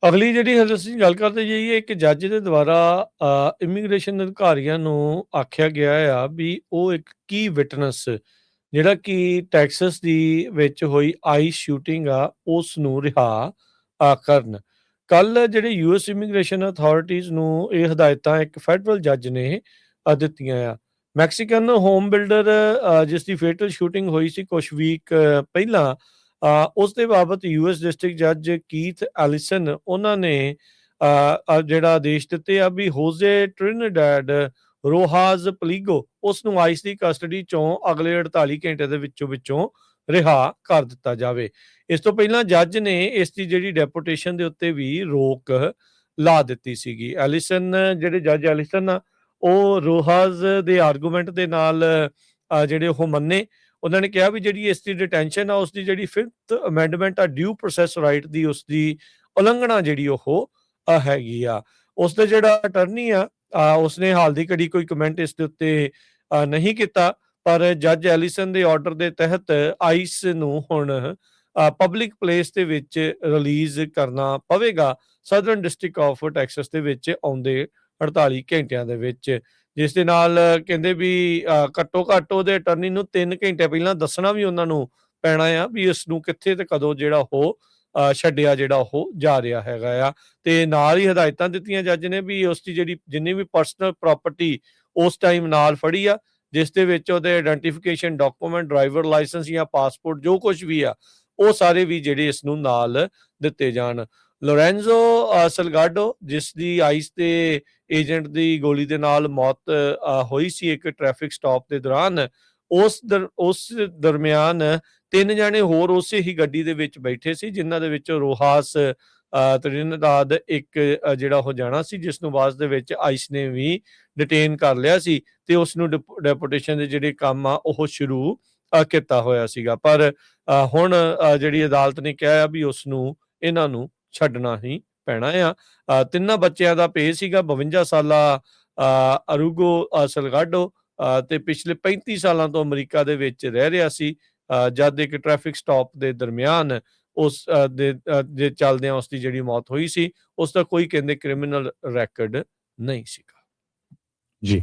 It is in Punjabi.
ਅਗਲੀ ਜਿਹੜੀ ਹਜੇ ਅਸੀਂ ਗੱਲ ਕਰਦੇ ਜਾਈਏ, ਇੱਕ ਜੱਜ ਦੇ ਦੁਆਰਾ ਇਮੀਗ੍ਰੇਸ਼ਨ ਅਧਿਕਾਰੀਆਂ ਨੂੰ ਆਖਿਆ ਗਿਆ ਆ ਵੀ ਉਹ ਇੱਕ ਕੀ ਵਿਟਨੈਸ ਜਿਹੜਾ ਕਿ ਟੈਕਸਸ ਦੀ ਵਿੱਚ ਹੋਈ ਆਈਸ ਸ਼ੂਟਿੰਗ ਆ ਉਸ ਨੂੰ ਰਿਹਾ ਕਰਨ। ਕੱਲ ਜਿਹੜੇ ਯੂਐਸ ਇਮੀਗ੍ਰੇਸ਼ਨ ਅਥਾਰਟੀਜ਼ ਨੂੰ ਇਹ ਹਦਾਇਤਾਂ ਇੱਕ ਫੈਡਰਲ ਜੱਜ ਨੇ ਦਿੱਤੀਆਂ ਆ। ਮੈਕਸੀਕਨ ਹੋਮ ਬਿਲਡਰ ਜਿਸ ਦੀ ਫੇਟਲ ਸ਼ੂਟਿੰਗ ਹੋਈ ਸੀ ਕੁਝ ਵੀਕ ਪਹਿਲਾਂ, ਉਸ ਦੇ ਬਾਬਤ ਯੂਐਸ ਡਿਸਟ੍ਰਿਕਟ ਜੱਜ ਕੀਥ ਐਲਿਸਨ ਉਹਨਾਂ ਨੇ ਜਿਹੜਾ ਆਦੇਸ਼ ਦਿੱਤੇ ਆ ਵੀ ਹੋਜ਼ੇ ਟ੍ਰਿਨਡੈਡ ਰੋਹਾਜ਼ ਪਲੀਗੋ ਉਸ ਨੂੰ ਆਈਸ ਦੀ ਕਸਟਡੀ ਚੋਂ ਅਗਲੇ 48 ਘੰਟੇ ਦੇ ਵਿੱਚੋਂ ਰਿਹਾ ਕਰ ਦਿੱਤਾ ਜਾਵੇ। ਇਸ ਤੋਂ ਪਹਿਲਾਂ ਜੱਜ ਨੇ ਇਸ ਦੀ ਜਿਹੜੀ ਡੈਪੂਟੇਸ਼ਨ ਦੇ ਉੱਤੇ ਵੀ ਰੋਕ ਲਾ ਦਿੱਤੀ ਸੀਗੀ। ਐਲਿਸਨ ਜਿਹੜੇ ਜੱਜ ਐਲਿਸਨ ਆ ਉਹ ਰੋਹਾਜ਼ ਦੇ ਆਰਗੂਮੈਂਟ ਦੇ ਨਾਲ ਜਿਹੜੇ ਉਹ ਮੰਨੇ। ਉਹਨਾਂ ਨੇ ਕਿਹਾ ਵੀ ਜਿਹੜੀ ਇਸ ਦੀ ਡਿਟੈਂਸ਼ਨ ਆ ਉਸ ਦੀ ਜਿਹੜੀ 5th ਅਮੈਂਡਮੈਂਟ ਆ ਡਿਊ ਪ੍ਰੋਸੈਸ ਰਾਈਟ ਦੀ ਉਸ ਦੀ ਉਲੰਘਣਾ ਜਿਹੜੀ ਉਹ ਹੈਗੀ ਆ। ਉਸ ਦਾ ਜਿਹੜਾ ਅਟਰਨੀ ਆ ਉਸਨੇ ਹਾਲ ਦੀ ਘੜੀ ਕੋਈ ਕਮੈਂਟ ਇਸ ਦੇ ਉੱਤੇ ਨਹੀਂ ਕੀਤਾ, ਪਰ ਜੱਜ ਐਲਿਸਨ ਦੇ ਆਰਡਰ ਦੇ ਤਹਿਤ ਆਈਸ ਨੂੰ ਹੁਣ ਪਬਲਿਕ ਪਲੇਸ ਦੇ ਵਿੱਚ ਰਿਲੀਜ਼ ਕਰਨਾ ਪਵੇਗਾ ਸਦਰਨ ਡਿਸਟ੍ਰਿਕਟ ਆਫ ਟੈਕਸਸ ਦੇ ਵਿੱਚ ਆਉਂਦੇ 48 ਘੰਟਿਆਂ ਦੇ ਵਿੱਚ, ਜਿਸ ਦੇ ਨਾਲ ਕਹਿੰਦੇ ਵੀ ਘੱਟੋ ਘੱਟ ਉਹਦੇ ਅਟਰਨੀ ਨੂੰ 3 ਘੰਟੇ ਪਹਿਲਾਂ ਦੱਸਣਾ ਵੀ ਉਹਨਾਂ ਨੂੰ ਪੈਣਾ ਆ ਵੀ ਇਸ ਨੂੰ ਕਿੱਥੇ ਤੇ ਕਦੋਂ ਜਿਹੜਾ ਉਹ ਛੱਡਿਆ ਜਿਹੜਾ ਉਹ ਜਾ ਰਿਹਾ ਹੈਗਾ ਆ। ਤੇ ਨਾਲ ਹੀ ਹਦਾਇਤਾਂ ਦਿੱਤੀਆਂ ਜੱਜ ਨੇ ਵੀ ਉਸ ਦੀ ਜਿਹੜੀ ਜਿੰਨੀ ਵੀ ਪਰਸਨਲ ਪ੍ਰਾਪਰਟੀ ਉਸ ਟਾਈਮ ਨਾਲ ਫੜੀ ਆ, ਜਿਸ ਦੇ ਵਿੱਚ ਉਹਦੇ ਆਇਡੈਂਟੀਫਿਕੇਸ਼ਨ ਡਾਕੂਮੈਂਟ, ਡਰਾਈਵਰ ਲਾਇਸੈਂਸ ਜਾਂ ਪਾਸਪੋਰਟ ਜੋ ਕੁਝ ਵੀ ਆ ਉਹ ਸਾਰੇ ਵੀ ਜਿਹੜੇ ਇਸ ਨੂੰ ਨਾਲ ਦਿੱਤੇ ਜਾਣ। ਲੋਰੈਂਜ਼ੋ ਸਲਗਾਡੋ ਜਿਸ ਦੀ ਆਈਸ ਦੇ ਏਜੰਟ ਦੀ ਗੋਲੀ ਦੇ ਨਾਲ ਮੌਤ ਹੋਈ ਸੀ ਇੱਕ ਟ੍ਰੈਫਿਕ ਸਟਾਪ ਦੇ ਦੌਰਾਨ, ਉਸ ਦਰਮਿਆਨ 3 ਜਾਣੇ ਹੋਰ ਉਸੇ ਹੀ ਗੱਡੀ ਦੇ ਵਿੱਚ ਬੈਠੇ ਸੀ, ਜਿਨ੍ਹਾਂ ਦੇ ਵਿੱਚ ਰੋਹਾਸ ਤ੍ਰਿਨਦਾਦ ਇੱਕ ਜਿਹੜਾ ਉਹ ਜਾਣਾ ਸੀ, ਜਿਸ ਨੂੰ ਬਾਅਦ ਦੇ ਵਿੱਚ ਆਈਸ ਨੇ ਵੀ ਡਿਟੇਨ ਕਰ ਲਿਆ ਸੀ ਤੇ ਉਸ ਨੂੰ ਡੈਪੂਟੇਸ਼ਨ ਦੇ ਜਿਹੜੇ ਕੰਮ ਆ ਉਹ ਸ਼ੁਰੂ ਕੀਤਾ ਹੋਇਆ ਸੀਗਾ। ਪਰ ਹੁਣ ਜਿਹੜੀ ਅਦਾਲਤ ਨੇ ਕਿਹਾ ਆ ਵੀ ਉਸ ਨੂੰ ਇਹਨਾਂ ਨੂੰ ਛੱਡਣਾ ਹੀ ਪੈਣਾ ਆ। ਤਿੰਨਾਂ ਬੱਚਿਆਂ ਦਾ ਪੇ ਸੀਗਾ 52 ਸਾਲਾ ਅਰੂਗੋ ਸਲਗਾਡੋ ਤੇ ਪਿਛਲੇ 35 ਸਾਲਾਂ ਤੋਂ ਅਮਰੀਕਾ ਦੇ ਵਿੱਚ ਰਹਿ ਰਿਹਾ ਸੀ। ਜਦ ਇੱਕ ਟ੍ਰੈਫਿਕ ਸਟਾਪ ਦੇ ਦਰਮਿਆਨ ਉਸ ਦੇ ਚੱਲਦਿਆਂ ਉਸ ਦੀ ਜਿਹੜੀ ਮੌਤ ਹੋਈ ਸੀ, ਉਸ ਦਾ ਕੋਈ ਕਹਿੰਦੇ ਕ੍ਰਿਮੀਨਲ ਰੈਕਡ ਨਹੀਂ ਸੀਗਾ। ਜੀ।